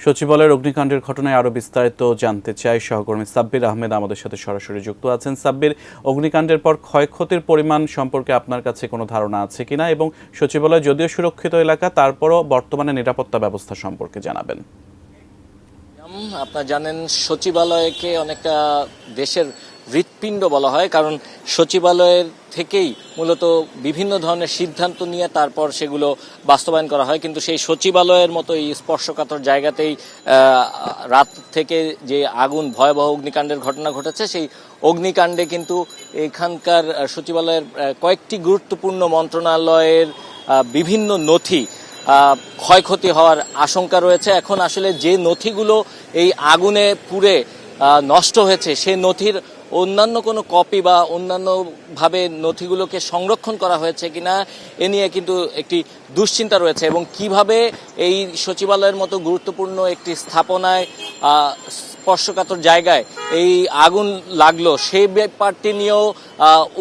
সচিবালয়ের অগ্নিকাণ্ডের ঘটনায় আরও বিস্তারিত জানতে চাই সহকর্মী সাব্বির আহমেদ আমাদের সাথে সরাসরি যুক্ত আছেন। সাব্বির, অগ্নিকাণ্ডের পর ক্ষয়ক্ষতির পরিমাণ সম্পর্কে আপনার কাছে কোনো ধারণা আছে কিনা, এবং সচিবালয় যদিও সুরক্ষিত এলাকা তারপরও বর্তমানে নিরাপত্তা ব্যবস্থা সম্পর্কে জানাবেন। আপনারা জানেন সচিবালয়কে অনেকটা দেশের হৃৎপিণ্ড বলা হয়, কারণ সচিবালয়ের থেকেই মূলত বিভিন্ন ধরনের সিদ্ধান্ত নিয়ে তারপর সেগুলো বাস্তবায়ন করা হয়। কিন্তু সেই সচিবালয়ের মতো এই স্পর্শকাতর জায়গাতেই রাত থেকে যে আগুন ভয়াবহ অগ্নিকাণ্ডের ঘটনা ঘটেছে, সেই অগ্নিকাণ্ডে কিন্তু এখানকার সচিবালয়ের কয়েকটি গুরুত্বপূর্ণ মন্ত্রণালয়ের বিভিন্ন নথি ক্ষয়ক্ষতি হওয়ার আশঙ্কা রয়েছে। এখন আসলে যে নথিগুলো এই আগুনে পুড়ে নষ্ট হয়েছে, সেই নথির অন্যান্য কোনো কপি বা অন্যান্যভাবে নথিগুলোকে সংরক্ষণ করা হয়েছে কিনা এ নিয়ে কিন্তু একটি দুশ্চিন্তা রয়েছে, এবং কিভাবে এই সচিবালয়ের মতো গুরুত্বপূর্ণ একটি স্থাপনায় স্পর্শকাতর জায়গায় এই আগুন লাগলো সেই ব্যাপারটি নিয়েও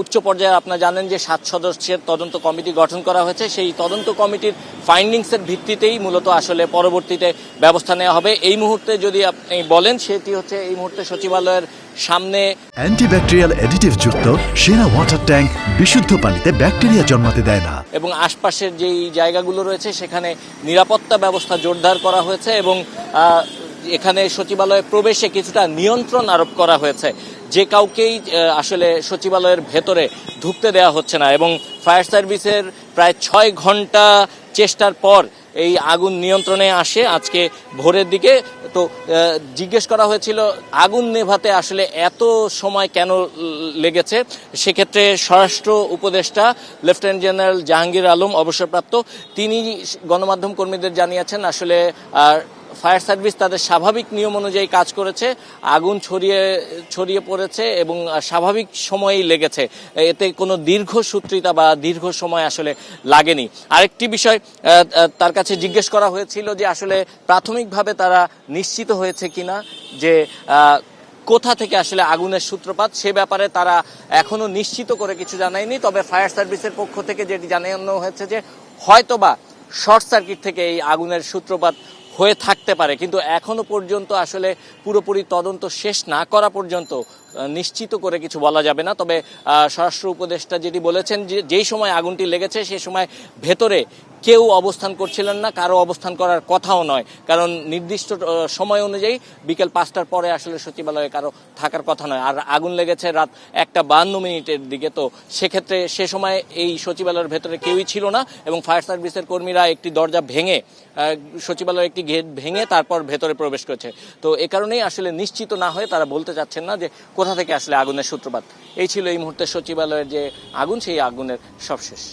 উচ্চ পর্যায়ে আপনারা জানেন যে 7 সদস্যের তদন্ত কমিটি গঠন করা হয়েছে। সেই তদন্ত কমিটির ফাইন্ডিংসের ভিত্তিতেই মূলত আসলে পরবর্তীতে ব্যবস্থা নেওয়া হবে। এই মুহূর্তে যদি আপনি বলেন, সেটি হচ্ছে এই মুহূর্তে সচিবালয়ের সামনে অ্যান্টিব্যাকটেরিয়াল অ্যাডিটিভ যুক্ত সেরা ওয়াটার ট্যাঙ্ক বিশুদ্ধ পানিতে ব্যাকটেরিয়া জন্মাতে দেয় না, এবং আশপাশের যেই জায়গাগুলো রয়েছে সেখানে নিরাপত্তা ব্যবস্থা জোরদার করা হয়েছে, এবং এখানে সচিবালয়ে প্রবেশে কিছুটা নিয়ন্ত্রণ আরোপ করা হয়েছে। যে কাউকেই আসলে সচিবালয়ের ভেতরে ঢুকতে দেওয়া হচ্ছে না, এবং ফায়ার সার্ভিসের প্রায় 6 ঘন্টা চেষ্টার পর এই আগুন নিয়ন্ত্রণে আসে আজকে ভোরের দিকে। তো জিজ্ঞেস করা হয়েছিল আগুন নেভাতে আসলে এত সময় কেন লেগেছে। সেক্ষেত্রে স্বরাষ্ট্র উপদেষ্টা লেফটেন্যান্ট জেনারেল জাহাঙ্গীর আলম অবসরপ্রাপ্ত, তিনি গণমাধ্যম কর্মীদের জানিয়েছেন আসলে ফায়ার সার্ভিস তাদের স্বাভাবিক নিয়ম অনুযায়ী কাজ করেছে, আগুন ছড়িয়ে পড়েছে এবং স্বাভাবিক সময়েই লেগেছে, এতে কোনো দীর্ঘসূত্রিতা বা দীর্ঘ সময় আসলে লাগেনি। আরেকটি বিষয় তার কাছে জিজ্ঞেস করা হয়েছিল যে আসলে প্রাথমিকভাবে তারা নিশ্চিত হয়েছে কিনা যে কোথা থেকে আসলে আগুনের সূত্রপাত, সে ব্যাপারে তারা এখনো নিশ্চিত করে কিছু জানায়নি। তবে ফায়ার সার্ভিসের পক্ষ থেকে যেটি জানানো হয়েছে যে হয়তোবা শর্ট সার্কিট থেকে এই আগুনের সূত্রপাত হয়ে থাকতে পারে, কিন্তু এখনো পর্যন্ত আসলে পুরোপুরি তদন্ত শেষ না করা পর্যন্ত নিশ্চিত করে কিছু বলা যাবে না। তবে স্বরাষ্ট্র উপদেষ্টা যেটি বলেছেন যে যেই সময় আগুনটি লেগেছে সেই সময় ভেতরে কেউ অবস্থান করছিলেন না, কারো অবস্থান করার কথাও নয়, কারণ নির্দিষ্ট সময় অনুযায়ী বিকেল 5টার পরে আসলে সচিবালয়ে কারো থাকার কথা নয়। আর আগুন লেগেছে রাত 1:52 দিকে, তো সেক্ষেত্রে সে সময় এই সচিবালয়ের ভেতরে কেউই ছিল না, এবং ফায়ার সার্ভিসের কর্মীরা একটি দরজা ভেঙে সচিবালয়ের একটি গেট ভেঙে তারপর ভেতরে প্রবেশ করেছে। তো এ কারণেই আসলে নিশ্চিত না হয়ে তারা বলতে চাচ্ছেন না যে কোথা থেকে আসলে আগুনের সূত্রপাত। এই ছিল এই মুহূর্তে সচিবালয়ের যে আগুন, সেই আগুনের সবশেষ।